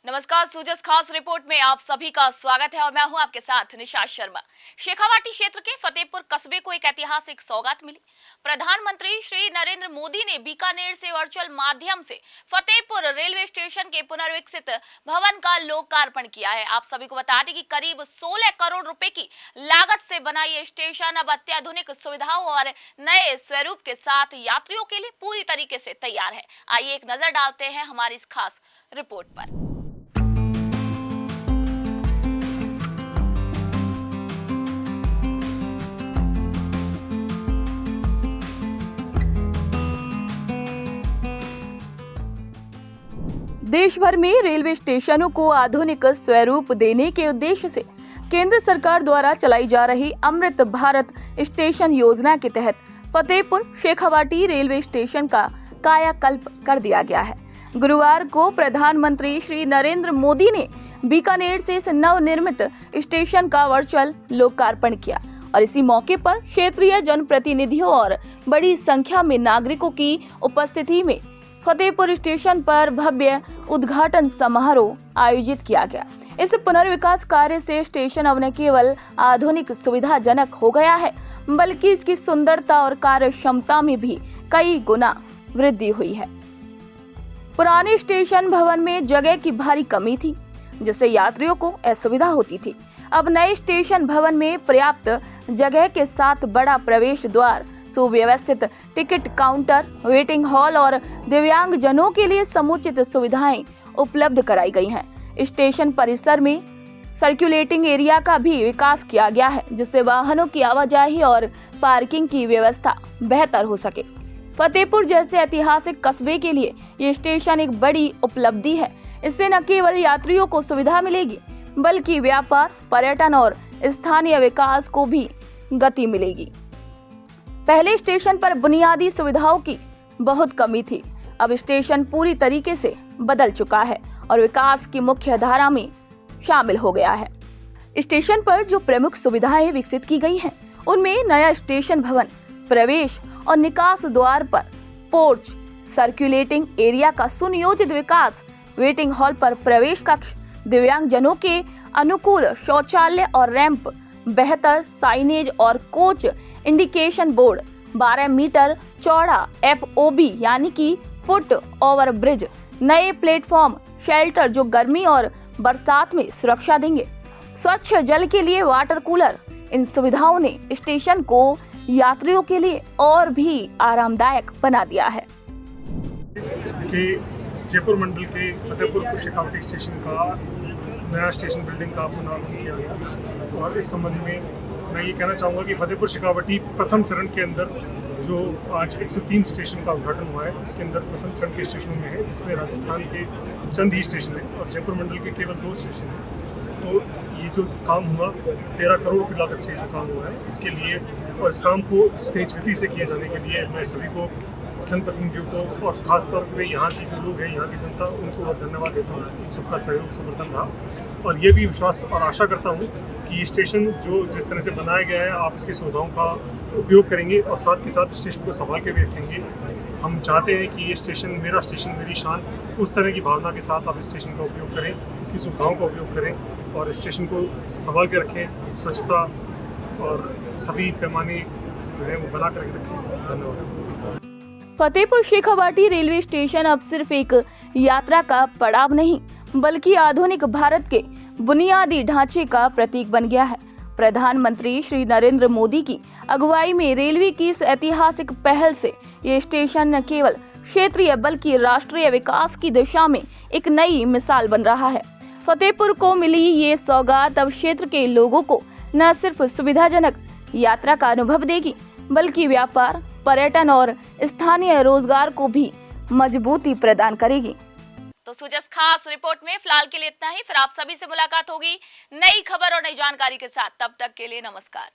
नमस्कार, सूजस खास रिपोर्ट में आप सभी का स्वागत है और मैं हूं आपके साथ निशा शर्मा। शेखावाटी क्षेत्र के फतेहपुर कस्बे को एक ऐतिहासिक सौगात मिली। प्रधानमंत्री श्री नरेंद्र मोदी ने बीकानेर से वर्चुअल माध्यम से फतेहपुर रेलवे स्टेशन के पुनर्विकसित भवन का लोकार्पण किया है। आप सभी को बता दें कि करीब 16 करोड़ रुपए की लागत से बना ये स्टेशन अब अत्याधुनिक सुविधाओं और नए स्वरूप के साथ यात्रियों के लिए पूरी तरीके से तैयार है। आइए एक नजर डालते हैं हमारी इस खास रिपोर्ट पर। देश भर में रेलवे स्टेशनों को आधुनिक स्वरूप देने के उद्देश्य से केंद्र सरकार द्वारा चलाई जा रही अमृत भारत स्टेशन योजना के तहत फतेहपुर शेखावाटी रेलवे स्टेशन का कायाकल्प कर दिया गया है। गुरुवार को प्रधानमंत्री श्री नरेंद्र मोदी ने बीकानेर से इस नवनिर्मित स्टेशन का वर्चुअल लोकार्पण किया और इसी मौके पर क्षेत्रीय जनप्रतिनिधियों और बड़ी संख्या में नागरिकों की उपस्थिति में फतेहपुर स्टेशन पर भव्य उद्घाटन समारोह आयोजित किया गया। इस पुनर्विकास कार्य से स्टेशन अब न केवल आधुनिक सुविधाजनक हो गया है, बल्कि इसकी सुंदरता और कार्य क्षमता में भी कई गुना वृद्धि हुई है। पुराने स्टेशन भवन में जगह की भारी कमी थी, जिससे यात्रियों को असुविधा होती थी। अब नए स्टेशन भवन में पर्याप्त जगह के साथ बड़ा प्रवेश द्वार, सुव्यवस्थित टिकट काउंटर, वेटिंग हॉल और दिव्यांग जनों के लिए समुचित सुविधाएं उपलब्ध कराई गई हैं। स्टेशन परिसर में सर्कुलेटिंग एरिया का भी विकास किया गया है, जिससे वाहनों की आवाजाही और पार्किंग की व्यवस्था बेहतर हो सके। फतेहपुर जैसे ऐतिहासिक कस्बे के लिए ये स्टेशन एक बड़ी उपलब्धि है। इससे न केवल यात्रियों को सुविधा मिलेगी, बल्कि व्यापार, पर्यटन और स्थानीय विकास को भी गति मिलेगी। पहले स्टेशन पर बुनियादी सुविधाओं की बहुत कमी थी। अब स्टेशन पूरी तरीके से बदल चुका है और विकास की मुख्य धारा में शामिल हो गया है। स्टेशन पर जो प्रमुख सुविधाएं विकसित की गई हैं, उनमें नया स्टेशन भवन, प्रवेश और निकास द्वार पर पोर्च, सर्कुलेटिंग एरिया का सुनियोजित विकास, वेटिंग हॉल पर प्रवेश कक्ष, दिव्यांग जनों के अनुकूल शौचालय और रैंप, बेहतर साइनेज और कोच इंडिकेशन बोर्ड, 12 मीटर चौड़ा FOB यानी कि फुट ओवर ब्रिज, नए प्लेटफॉर्म शेल्टर जो गर्मी और बरसात में सुरक्षा देंगे, स्वच्छ जल के लिए वाटर कूलर। इन सुविधाओं ने स्टेशन को यात्रियों के लिए और भी आरामदायक बना दिया है। कि जयपुर मंडल के फतेहपुर शेखावाटी स्टेशन का नया स्टेशन बिल्डिंग का पुनर्निर्माण किया गया और इस संबंध में मैं ये कहना चाहूँगा कि फतेहपुर शेखावाटी प्रथम चरण के अंदर जो आज 103 स्टेशन का उद्घाटन हुआ है, उसके अंदर प्रथम चरण के स्टेशनों में है, जिसमें राजस्थान के चंद ही स्टेशन हैं और जयपुर मंडल के केवल 2 स्टेशन हैं। तो ये जो काम हुआ 13 करोड़ की लागत से जो काम हुआ है, इसके लिए और इस काम को तेज गति से किए जाने के लिए मैं सभी को, जनप्रतिनिधियों को और खासतौर पर यहाँ के जो लोग हैं, यहाँ की जनता, उनको बहुत धन्यवाद देता हूँ। इन सबका सहयोग समर्थन रहा और ये भी विश्वास और आशा करता हूँ कि ये स्टेशन जो जिस तरह से बनाया गया है, आप इसकी सुविधाओं का उपयोग करेंगे और साथ के साथ स्टेशन को संभाल के भी रखेंगे। हम चाहते हैं कि ये स्टेशन मेरा स्टेशन मेरी शान, उस तरह की भावना के साथ आप इस स्टेशन का उपयोग करें, इसकी सुविधाओं का उपयोग करें और स्टेशन को संभाल के रखें, स्वच्छता और सभी पैमाने जो है वो बना कर रखें। धन्यवाद। फतेहपुर शेखावाटी रेलवे स्टेशन अब सिर्फ एक यात्रा का पड़ाव नहीं, बल्कि आधुनिक भारत के बुनियादी ढांचे का प्रतीक बन गया है। प्रधानमंत्री श्री नरेंद्र मोदी की अगुवाई में रेलवे की इस ऐतिहासिक पहल से ये स्टेशन न केवल क्षेत्रीय बल्कि राष्ट्रीय विकास की दिशा में एक नई मिसाल बन रहा है। फतेहपुर को मिली ये सौगात अब क्षेत्र के लोगों को न सिर्फ सुविधाजनक यात्रा का अनुभव देगी, बल्कि व्यापार, पर्यटन और स्थानीय रोजगार को भी मजबूती प्रदान करेगी। तो सूजस खास रिपोर्ट में फिलहाल के लिए इतना ही। फिर आप सभी से मुलाकात होगी नई खबर और नई जानकारी के साथ। तब तक के लिए नमस्कार।